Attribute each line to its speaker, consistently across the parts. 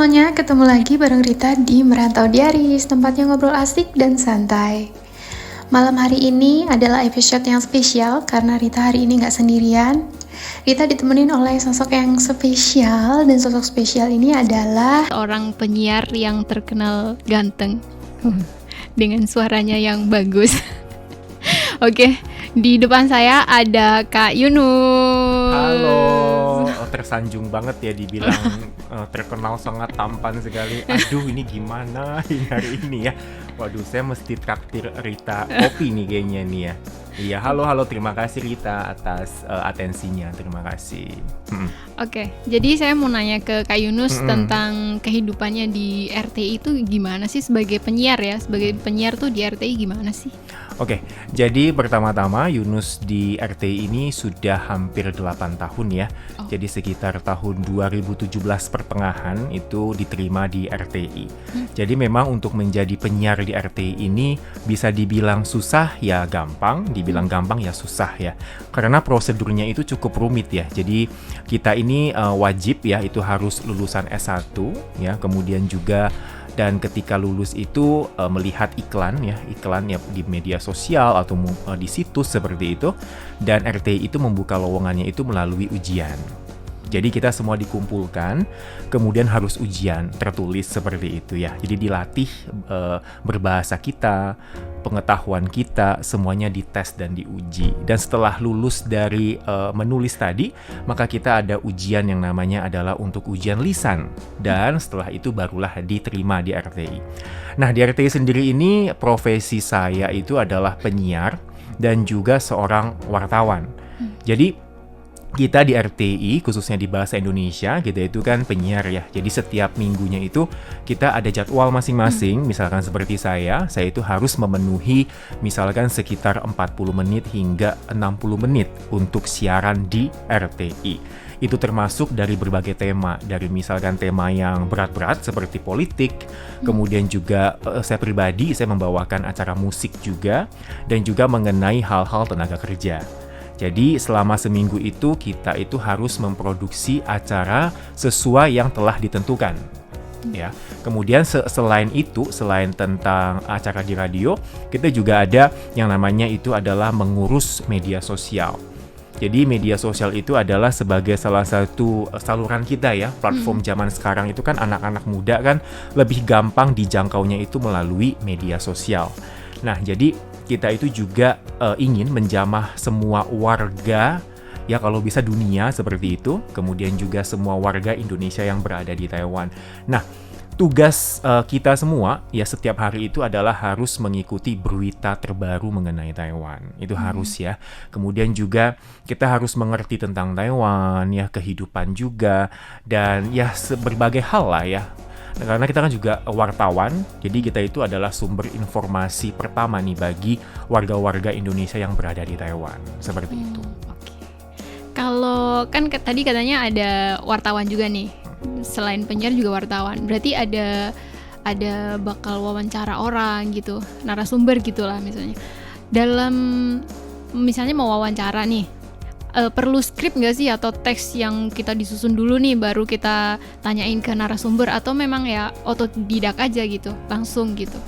Speaker 1: semuanya, ketemu lagi bareng Rita di Merantau Diaries, tempatnya ngobrol asik dan santai. Malam hari ini adalah episode yang spesial karena Rita hari ini gak sendirian. Rita ditemenin oleh sosok yang spesial, dan sosok spesial ini adalah
Speaker 2: seorang penyiar yang terkenal ganteng dengan suaranya yang bagus. Oke, di depan saya ada Kak Yunus.
Speaker 3: Halo, tersanjung banget ya dibilang terkenal sangat tampan sekali. Aduh, ini gimana hari ini ya? Waduh, saya mesti traktir Rita kopi nih kayaknya nih ya. Iya, halo, terima kasih Rita atas atensinya, terima kasih.
Speaker 2: Oke, jadi saya mau nanya ke Kak Yunus tentang kehidupannya di RTI itu gimana sih sebagai penyiar ya? Sebagai penyiar tuh di RTI gimana sih?
Speaker 3: Oke, jadi pertama-tama Yunus di RTI ini sudah hampir 8 tahun ya. Jadi sekitar tahun 2017 pertengahan itu diterima di RTI. Jadi memang untuk menjadi penyiar di RTI ini bisa dibilang susah ya gampang, dibilang gampang ya susah ya. Karena prosedurnya itu cukup rumit ya. Jadi kita ini wajib ya itu harus lulusan S1 ya, kemudian juga dan ketika lulus itu melihat iklan ya di media sosial atau di situs seperti itu, dan RTI itu membuka lowongannya itu melalui ujian. Jadi kita semua dikumpulkan, kemudian harus ujian tertulis seperti itu ya. Jadi dilatih berbahasa kita, pengetahuan kita, semuanya dites dan diuji. Dan setelah lulus dari menulis tadi, maka kita ada ujian yang namanya adalah untuk ujian lisan. Dan setelah itu barulah diterima di RTI. Nah, di RTI sendiri ini profesi saya itu adalah penyiar dan juga seorang wartawan. Jadi kita di RTI, khususnya di bahasa Indonesia, kita itu kan penyiar ya. Jadi setiap minggunya itu kita ada jadwal masing-masing. Misalkan seperti saya itu harus memenuhi misalkan sekitar 40 menit hingga 60 menit untuk siaran di RTI. Itu termasuk dari berbagai tema, dari misalkan tema yang berat-berat seperti politik, kemudian juga saya pribadi, saya membawakan acara musik juga, dan juga mengenai hal-hal tenaga kerja. Jadi selama seminggu itu kita itu harus memproduksi acara sesuai yang telah ditentukan. Ya. Kemudian selain itu, selain tentang acara di radio, kita juga ada yang namanya itu adalah mengurus media sosial. Jadi media sosial itu adalah sebagai salah satu saluran kita ya. Platform zaman sekarang itu kan anak-anak muda kan lebih gampang dijangkaunya itu melalui media sosial. Nah, jadi kita itu juga ingin menjamah semua warga, ya kalau bisa dunia seperti itu, kemudian juga semua warga Indonesia yang berada di Taiwan. Nah, tugas kita semua, ya setiap hari itu adalah harus mengikuti berita terbaru mengenai Taiwan. Itu harus ya. Kemudian juga kita harus mengerti tentang Taiwan, ya kehidupan juga, dan ya berbagai hal lah ya. Nah, karena kita kan juga wartawan, jadi kita itu adalah sumber informasi pertama nih bagi warga-warga Indonesia yang berada di Taiwan, seperti itu.
Speaker 2: Oke. Kalau kan tadi katanya ada wartawan juga nih, selain penyiar juga wartawan. Berarti ada bakal wawancara orang gitu, narasumber gitulah misalnya. Dalam misalnya mau wawancara nih. Perlu skrip nggak sih atau teks yang kita disusun dulu nih baru kita tanyain ke narasumber, atau memang ya otodidak aja gitu langsung gitu?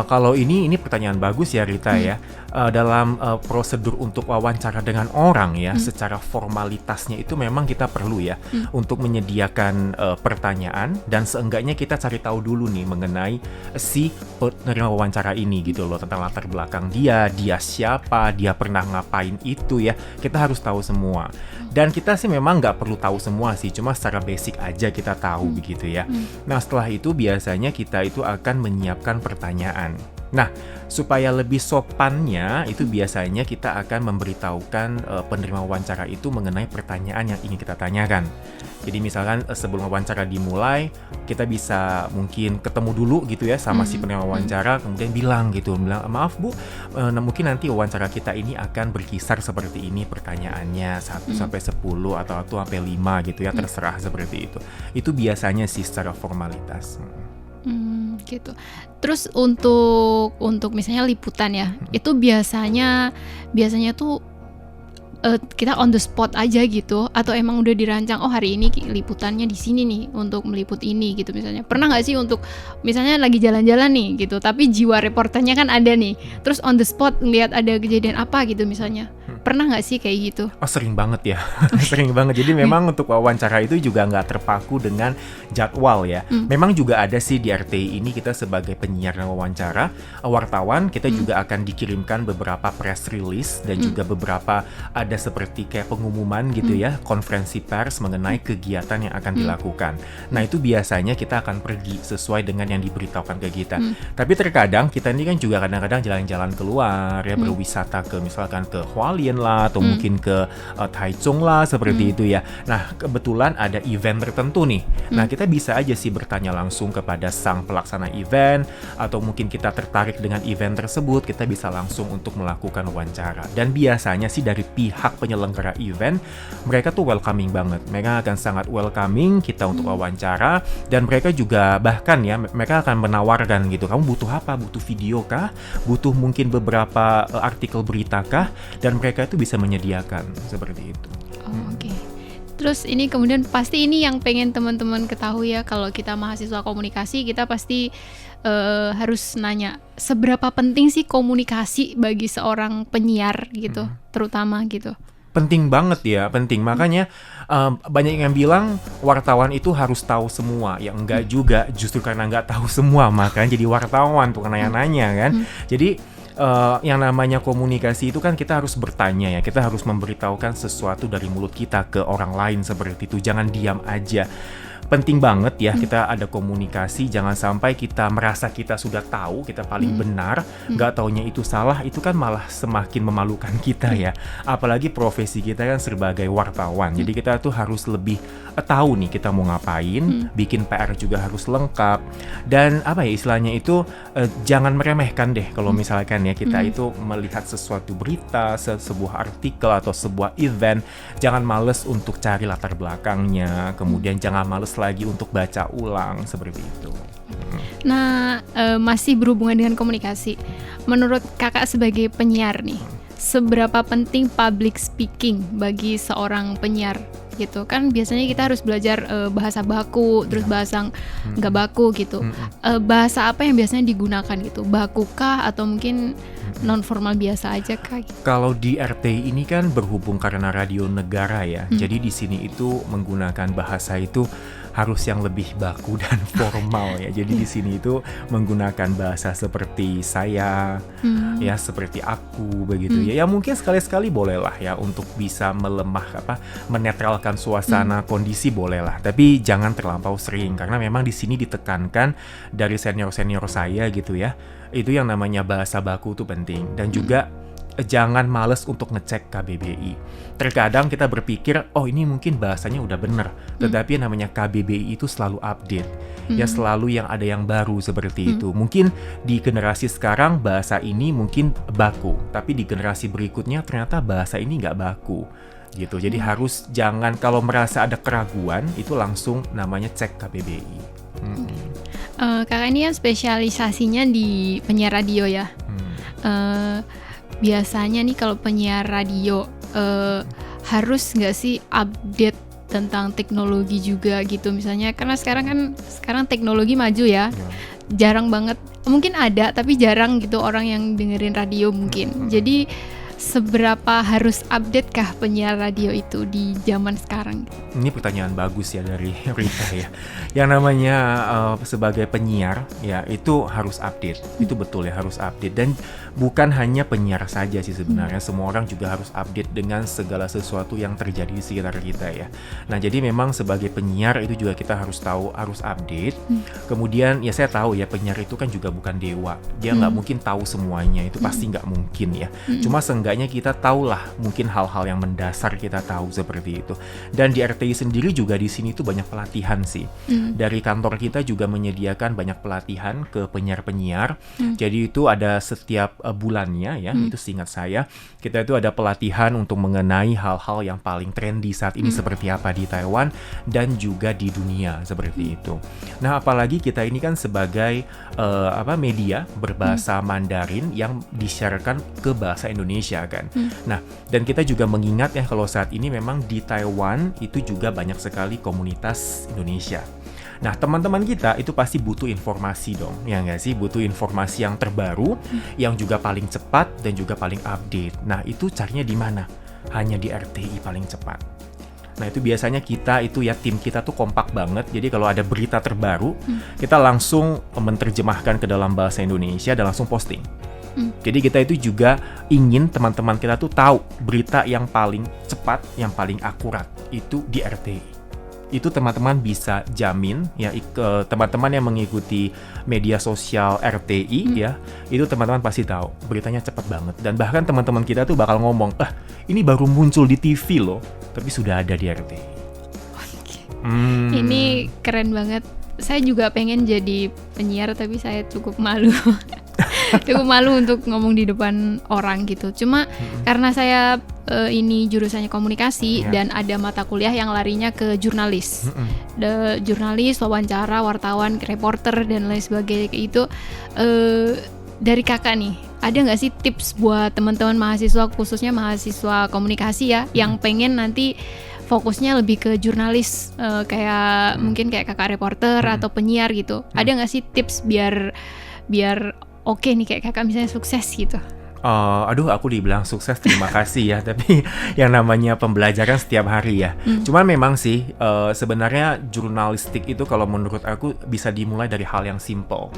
Speaker 3: Kalau ini pertanyaan bagus ya Rita ya. Dalam prosedur untuk wawancara dengan orang ya, secara formalitasnya itu memang kita perlu ya untuk menyediakan pertanyaan, dan seenggaknya kita cari tahu dulu nih mengenai si penerima wawancara ini gitu loh, tentang latar belakang dia siapa, dia pernah ngapain itu ya, kita harus tahu semua. Dan kita sih memang nggak perlu tahu semua sih, cuma secara basic aja kita tahu begitu ya. Nah, setelah itu biasanya kita itu akan menyiapkan pertanyaan. Nah, supaya lebih sopannya itu biasanya kita akan memberitahukan penerima wawancara itu mengenai pertanyaan yang ingin kita tanyakan. Jadi misalkan sebelum wawancara dimulai, kita bisa mungkin ketemu dulu gitu ya sama si penerima wawancara, kemudian bilang maaf Bu, mungkin nanti wawancara kita ini akan berkisar seperti ini pertanyaannya, 1 sampai 10 atau 1 sampai 5 gitu ya, terserah seperti itu. Itu biasanya sih secara formalitas.
Speaker 2: Gitu. Terus untuk misalnya liputan ya, itu biasanya tuh kita on the spot aja gitu, atau emang udah dirancang, oh hari ini liputannya di sini nih untuk meliput ini gitu misalnya. Pernah nggak sih untuk misalnya lagi jalan-jalan nih gitu, tapi jiwa reporternya kan ada nih, terus on the spot ngeliat ada kejadian apa gitu misalnya. Pernah nggak sih kayak gitu?
Speaker 3: Oh, sering banget ya. Sering banget. Jadi memang untuk wawancara itu juga nggak terpaku dengan jadwal ya. Memang juga ada sih di RTI ini kita sebagai penyiar wawancara, wartawan, kita juga akan dikirimkan beberapa press release dan juga beberapa ada seperti kayak pengumuman gitu ya, konferensi pers mengenai kegiatan yang akan dilakukan. Nah, itu biasanya kita akan pergi sesuai dengan yang diberitahukan ke kita. Tapi terkadang kita ini kan juga kadang-kadang jalan-jalan keluar ya, berwisata ke misalkan ke Hualien lah, atau mungkin ke Taichung lah, seperti itu ya. Nah, kebetulan ada event tertentu nih. Nah, kita bisa aja sih bertanya langsung kepada sang pelaksana event, atau mungkin kita tertarik dengan event tersebut, kita bisa langsung untuk melakukan wawancara. Dan biasanya sih dari pihak penyelenggara event, mereka tuh welcoming banget. Mereka akan sangat welcoming kita untuk wawancara, dan mereka juga bahkan ya, mereka akan menawarkan gitu, kamu butuh apa? Butuh video kah? Butuh mungkin beberapa artikel berita kah? Dan mereka itu bisa menyediakan seperti itu.
Speaker 2: Oke. Terus ini kemudian pasti ini yang pengen teman-teman ketahui ya, kalau kita mahasiswa komunikasi, kita pasti harus nanya, seberapa penting sih komunikasi bagi seorang penyiar gitu, terutama gitu.
Speaker 3: Penting banget ya, penting. Makanya banyak yang bilang wartawan itu harus tahu semua. Ya enggak juga, justru karena enggak tahu semua makanya jadi wartawan, bukan nanya-nanya kan. Jadi yang namanya komunikasi itu kan kita harus bertanya ya, kita harus memberitahukan sesuatu dari mulut kita ke orang lain seperti itu, jangan diam aja. Penting banget ya kita ada komunikasi, jangan sampai kita merasa kita sudah tahu, kita paling benar, nggak taunya itu salah, itu kan malah semakin memalukan kita ya. Apalagi profesi kita kan sebagai wartawan, jadi kita tuh harus lebih tahu nih kita mau ngapain, bikin PR juga harus lengkap, dan apa ya istilahnya itu jangan meremehkan deh kalau misalkan ya kita itu melihat sesuatu berita, sebuah artikel atau sebuah event, jangan males untuk cari latar belakangnya, kemudian jangan males lagi untuk baca ulang seperti itu.
Speaker 2: Nah, masih berhubungan dengan komunikasi. Menurut kakak sebagai penyiar nih, seberapa penting public speaking bagi seorang penyiar gitu? Kan biasanya kita harus belajar bahasa baku, terus bahasa nggak baku gitu. Bahasa apa yang biasanya digunakan gitu? Baku kah atau mungkin non formal biasa aja kah?
Speaker 3: Kalau di RTI ini kan berhubung karena radio negara ya, jadi di sini itu menggunakan bahasa itu harus yang lebih baku dan formal ya. Jadi di sini itu menggunakan bahasa seperti saya, ya seperti aku begitu ya. Ya mungkin sekali-sekali bolehlah ya untuk bisa menetralkan suasana kondisi bolehlah. Tapi jangan terlampau sering karena memang di sini ditekankan dari senior-senior saya gitu ya. Itu yang namanya bahasa baku itu penting, dan juga jangan males untuk ngecek KBBI. Terkadang kita berpikir, oh ini mungkin bahasanya udah bener, tetapi yang namanya KBBI itu selalu update, ya selalu yang ada yang baru seperti itu. Mungkin di generasi sekarang bahasa ini mungkin baku, tapi di generasi berikutnya ternyata bahasa ini nggak baku. Gitu. Jadi harus jangan kalau merasa ada keraguan itu langsung namanya cek KBBI.
Speaker 2: Kakak ini kan spesialisasinya di penyiar radio ya. Biasanya nih kalau penyiar radio harus nggak sih update tentang teknologi juga gitu misalnya, karena sekarang teknologi maju ya. Jarang banget, mungkin ada tapi jarang gitu orang yang dengerin radio mungkin. Jadi seberapa harus update kah penyiar radio itu di zaman sekarang?
Speaker 3: Ini pertanyaan bagus ya dari Rita ya. Yang namanya sebagai penyiar ya itu harus update. Itu betul ya, harus update. Dan bukan hanya penyiar saja sih sebenarnya, semua orang juga harus update dengan segala sesuatu yang terjadi di sekitar kita ya. Nah, jadi memang sebagai penyiar itu juga kita harus tahu, harus update. Kemudian ya saya tahu ya penyiar itu kan juga bukan dewa. Dia nggak mungkin tahu semuanya, itu pasti nggak mungkin ya. Cuma seenggaknya kita tahulah mungkin hal-hal yang mendasar kita tahu seperti itu. Dan di RTI sendiri juga di sini tuh banyak pelatihan sih. Dari kantor kita juga menyediakan banyak pelatihan ke penyiar-penyiar. Jadi itu ada setiap bulannya ya, itu seingat saya kita itu ada pelatihan untuk mengenai hal-hal yang paling trendy saat ini seperti apa di Taiwan dan juga di dunia seperti itu. Nah, apalagi kita ini kan sebagai media berbahasa Mandarin yang disiarkan ke bahasa Indonesia Indonesia kan. Nah, dan kita juga mengingat ya kalau saat ini memang di Taiwan itu juga banyak sekali komunitas Indonesia. Nah, teman-teman kita itu pasti butuh informasi dong, ya nggak sih? Butuh informasi yang terbaru, yang juga paling cepat dan juga paling update. Nah, itu carinya di mana? Hanya di RTI paling cepat. Nah, itu biasanya kita itu ya, tim kita tuh kompak banget. Jadi kalau ada berita terbaru, kita langsung menerjemahkan ke dalam bahasa Indonesia dan langsung posting. Jadi kita itu juga ingin teman-teman kita tuh tahu berita yang paling cepat, yang paling akurat itu di RTI. Itu teman-teman bisa jamin ya, teman-teman yang mengikuti media sosial RTI ya, itu teman-teman pasti tahu beritanya cepat banget, dan bahkan teman-teman kita tuh bakal ngomong, ini baru muncul di TV loh, tapi sudah ada di RTI.
Speaker 2: Ini keren banget. Saya juga pengen jadi penyiar, tapi saya cukup malu. Cukup malu untuk ngomong di depan orang gitu. Cuma karena saya ini jurusannya komunikasi dan ada mata kuliah yang larinya ke jurnalis. Jurnalis, wawancara, wartawan, reporter dan lain sebagainya itu. Dari kakak nih, ada nggak sih tips buat teman-teman mahasiswa, khususnya mahasiswa komunikasi ya, yang pengen nanti fokusnya lebih ke jurnalis, kayak mungkin kayak kakak reporter atau penyiar gitu. Ada nggak sih tips biar oke nih kayak kakak misalnya sukses gitu?
Speaker 3: Aduh, aku dibilang sukses, terima kasih ya. Tapi yang namanya pembelajaran setiap hari ya. Cuman memang sih sebenarnya jurnalistik itu kalau menurut aku bisa dimulai dari hal yang simple.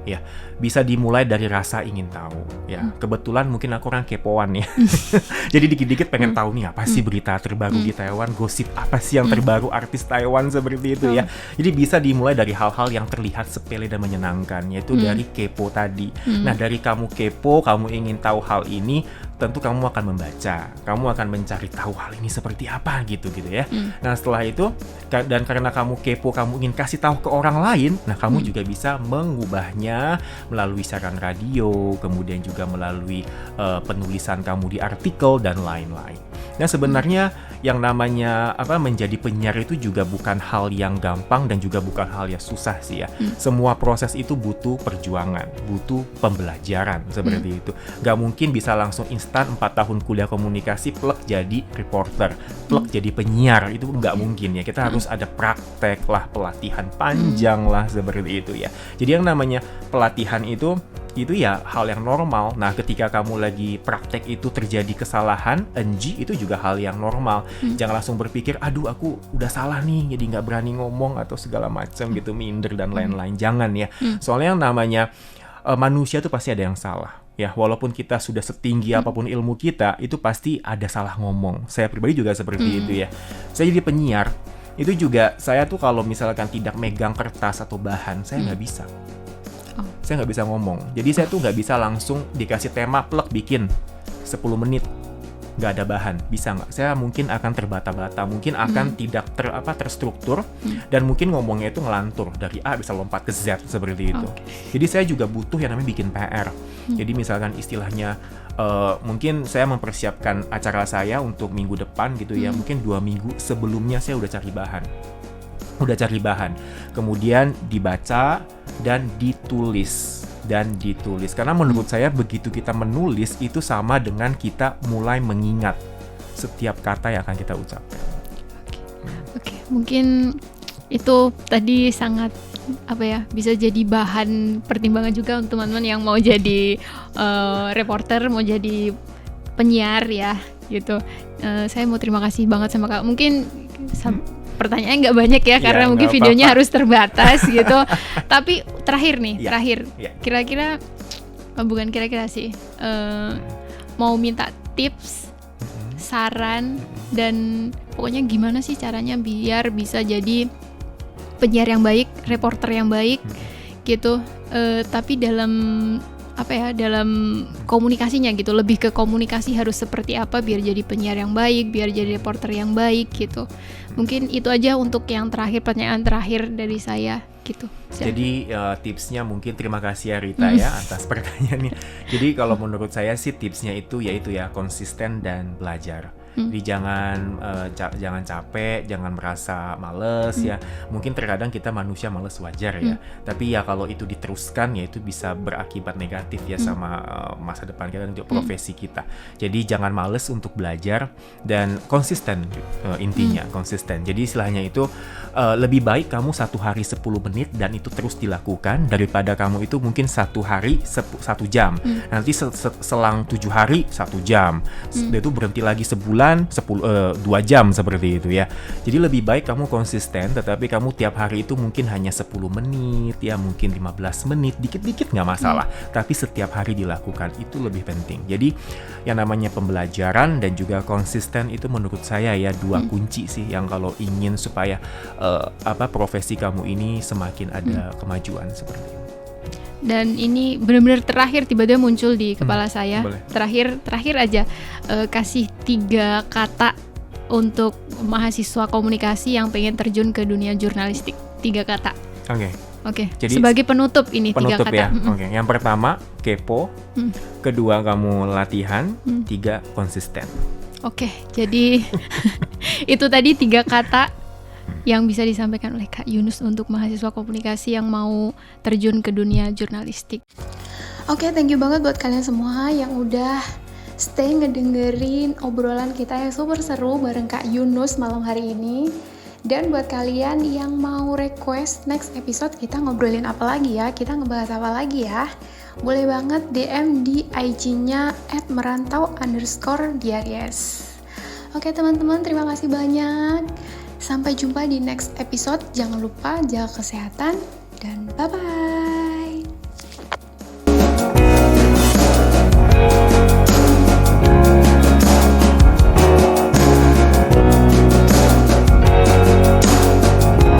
Speaker 3: Ya, bisa dimulai dari rasa ingin tahu. Ya, kebetulan mungkin aku orang kepoan ya. Jadi dikit-dikit pengen tahu nih apa sih berita terbaru di Taiwan, gosip apa sih yang terbaru artis Taiwan seperti itu ya. Jadi bisa dimulai dari hal-hal yang terlihat sepele dan menyenangkan, yaitu dari kepo tadi. Nah, dari kamu kepo, kamu ingin tahu hal ini, tentu kamu akan membaca, kamu akan mencari tahu hal ini seperti apa gitu ya. Nah, setelah itu, dan karena kamu kepo, kamu ingin kasih tahu ke orang lain, nah kamu juga bisa mengubahnya melalui siaran radio, kemudian juga melalui penulisan kamu di artikel dan lain-lain. Nah, sebenarnya yang namanya menjadi penyiar itu juga bukan hal yang gampang dan juga bukan hal yang susah sih ya. Semua proses itu butuh perjuangan, butuh pembelajaran seperti itu. Gak mungkin bisa langsung instan 4 tahun kuliah komunikasi plek jadi reporter, plek jadi penyiar, itu nggak mungkin ya. Kita harus ada praktek lah, pelatihan panjang lah seperti itu ya. Jadi yang namanya pelatihan itu ya hal yang normal. Nah, ketika kamu lagi praktek itu terjadi kesalahan, NG, itu juga hal yang normal. Jangan langsung berpikir, aduh aku udah salah nih, jadi nggak berani ngomong atau segala macam gitu, minder dan lain-lain. Jangan ya. Soalnya yang namanya manusia tuh pasti ada yang salah. Ya, walaupun kita sudah setinggi apapun ilmu kita, itu pasti ada salah ngomong. Saya pribadi juga seperti itu ya. Saya jadi penyiar, itu juga saya tuh kalau misalkan tidak megang kertas atau bahan, saya nggak bisa. Saya nggak bisa ngomong. Jadi saya tuh nggak bisa langsung dikasih tema plek bikin 10 menit. Nggak ada bahan, bisa nggak? Saya mungkin akan terbata-bata, mungkin akan tidak terstruktur, dan mungkin ngomongnya itu ngelantur dari A bisa lompat ke Z seperti itu. Jadi saya juga butuh yang namanya bikin PR. Jadi misalkan istilahnya mungkin saya mempersiapkan acara saya untuk minggu depan gitu ya, mungkin 2 minggu sebelumnya saya udah cari bahan, kemudian dibaca dan ditulis. Karena menurut saya begitu kita menulis itu sama dengan kita mulai mengingat setiap kata yang akan kita ucapkan.
Speaker 2: Oke, mungkin itu tadi sangat bisa jadi bahan pertimbangan juga untuk teman-teman yang mau jadi reporter, mau jadi penyiar ya gitu. Saya mau terima kasih banget sama Kak. Mungkin pertanyaannya nggak banyak ya, karena mungkin videonya harus terbatas gitu. Tapi terakhir nih, kira-kira bukan kira-kira sih, mau minta tips, saran, dan pokoknya gimana sih caranya biar bisa jadi penyiar yang baik, reporter yang baik gitu. Tapi dalam dalam komunikasinya gitu, lebih ke komunikasi harus seperti apa biar jadi penyiar yang baik, biar jadi reporter yang baik gitu. Mungkin itu aja untuk yang terakhir, pertanyaan terakhir dari saya gitu.
Speaker 3: Jadi tipsnya mungkin, terima kasih ya Rita ya atas pertanyaannya. Jadi kalau menurut saya sih tipsnya itu yaitu ya konsisten dan belajar. Jadi jangan capek, jangan merasa males ya. Mungkin terkadang kita manusia males, wajar ya. Tapi ya kalau itu diteruskan ya itu bisa berakibat negatif ya sama masa depan kita dan juga profesi kita. Jadi jangan males untuk belajar dan konsisten, intinya konsisten. Jadi istilahnya itu lebih baik kamu 1 hari 10 menit dan itu terus dilakukan daripada kamu itu mungkin 1 hari 1 jam. Nanti selang 7 hari 1 jam. Dia itu berhenti lagi sebulan 2 jam seperti itu ya. Jadi lebih baik kamu konsisten, tetapi kamu tiap hari itu mungkin hanya 10 menit ya, mungkin 15 menit, dikit-dikit nggak masalah. Tapi setiap hari dilakukan itu lebih penting. Jadi yang namanya pembelajaran dan juga konsisten itu menurut saya ya 2 kunci sih yang kalau ingin supaya profesi kamu ini semakin ada kemajuan seperti itu.
Speaker 2: Dan ini benar-benar terakhir tiba-tiba muncul di kepala saya.
Speaker 3: Boleh.
Speaker 2: Terakhir aja kasih 3 kata untuk mahasiswa komunikasi yang pengen terjun ke dunia jurnalistik. 3 kata. Oke.
Speaker 3: Jadi
Speaker 2: sebagai penutup ini 3 kata.
Speaker 3: Ya. Oke. Yang pertama kepo, kedua kamu latihan, 3 konsisten.
Speaker 2: Oke. Jadi itu tadi 3 kata yang bisa disampaikan oleh Kak Yunus untuk mahasiswa komunikasi yang mau terjun ke dunia jurnalistik.
Speaker 1: Oke, thank you banget buat kalian semua yang udah stay ngedengerin obrolan kita yang super seru bareng Kak Yunus malam hari ini. Dan buat kalian yang mau request next episode kita ngobrolin apa lagi ya, kita ngebahas apa lagi ya, boleh banget DM di IG-nya @merantau_diaries. Oke teman-teman, terima kasih banyak. Sampai jumpa di next episode. Jangan lupa jaga kesehatan dan bye-bye.